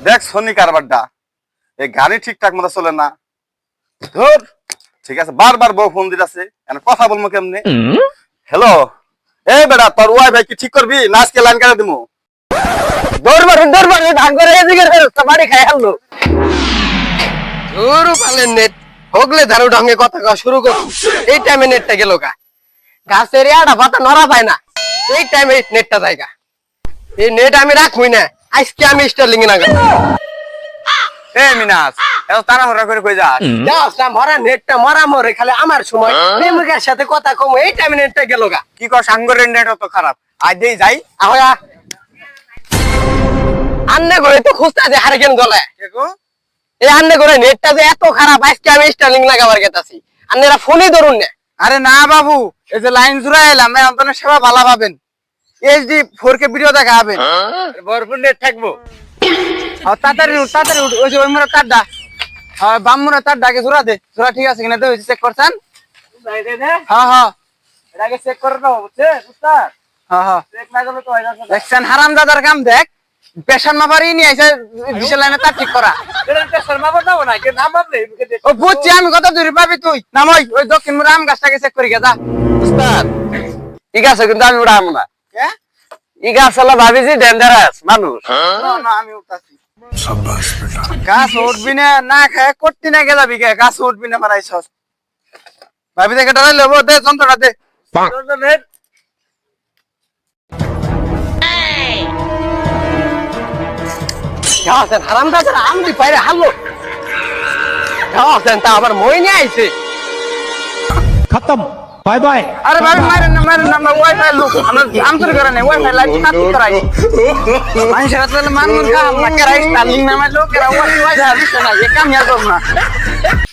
দেখ সোনি কারবারটা এই গাড়ি ঠিকঠাক মতো চলে না। ধর ঠিক আছে, বারবার বউ ফোন দিতেছে, কথা বলবো কেমনে? হ্যালো, এই বেটা তোর ওয়াইফাই কি ঠিক করবি না আজকে লাইন কেটে দিমু? দৌড় ধান করে এদিকে বাড়ি খাই হারলো নেট হোগলে ধারু ঢঙ্গে কথা কওয়া শুরু কর। এই টাইমে নেটটা গেল গা, গাছের আড়া পাতা নড়া পায় না, এই টাইমে নেটটা জায়গা। এই নেট আমি রাখবই না, আজকে আমি স্টারলিং না গেল। এই মিনাস এত তাড়াহুড়া করে কই যাস? যাস না ভরা নেটটা মরা মরে খালি আমার সময় প্রেমিকার সাথে কথা কম, এই টাইমে নেটটা গেল গা। কি কর সাঙ্গরের নেট অত খারাপ? আজ দেই যাই ahoya আন্নে করে তো খুঁজতে আছে হারিকেন গলায়। এই আন্নে করে নেটটা যে এত খারাপ, আজকে আমি স্টারলিং লাগাবার গেতাছি, আন্নেরা ফোনই ধরুন না। আরে না বাবু, এই যে লাইন জুড়ে এলাম অন্তনের সেবা ভালো পাবেন, এইচডি 4K ভিডিও দেখা হবেন, ভরপুর নেট থাকবো। তাড়াতাড়ি তাড়াতাড়ি ওই যে ওই মোড়ে তারটা, বাম মোড়ে তারটাকে জোড়া দে, জোড়া ঠিক আছে কিনা তো চেক করছেন? হ্যাঁ হ্যাঁ এটাকে চেক করে দাও, বুঝছে উস্তাদ? হ্যাঁ হ্যাঁ চেক না করলে তো হয় না। দেখছেন হারামজাদার কাম, দেখ পেশার মাপারই নিয়ে আইছে বিশাল লাইনে তার ঠিক করা। এটা পেশার মাপার দাও না, কে নাম মাপলে ও বুঝছি আমি, কত দূরে পাবি তুই? নাম ওই দক্ষিণ মোড়ে আম গাছটাকে চেক করি গেদা। উস্তাদ ঠিক আছে, কিন্তু আমি উড়াম না। ই গাছ হলো ভাবিছি ডেঞ্জারাস মানুষ। না আমি উঠতাছি। শাবাশ বেটা, গাছ উঠবি না, না খায় করতি না গে যাবি কে? গাছ উঠবি না মারাইছস, ভাবি দেখে ডরাই লব। দে যন্ত্রটা দে। গাছের হারামজাদার আমদি পাইরে হারলো, গাছের তা আবার মই নিয়ে আইছে। खत्म बाय बाय। अरे भाई मारे ना वाईफाई लोग आमसर करे नाही, वाईफाई लाईट ना कराय माणसाला मान का कराय स्टार्लिंग ना लोग करा वाईफाई झाली ना, हे काम या करू ना।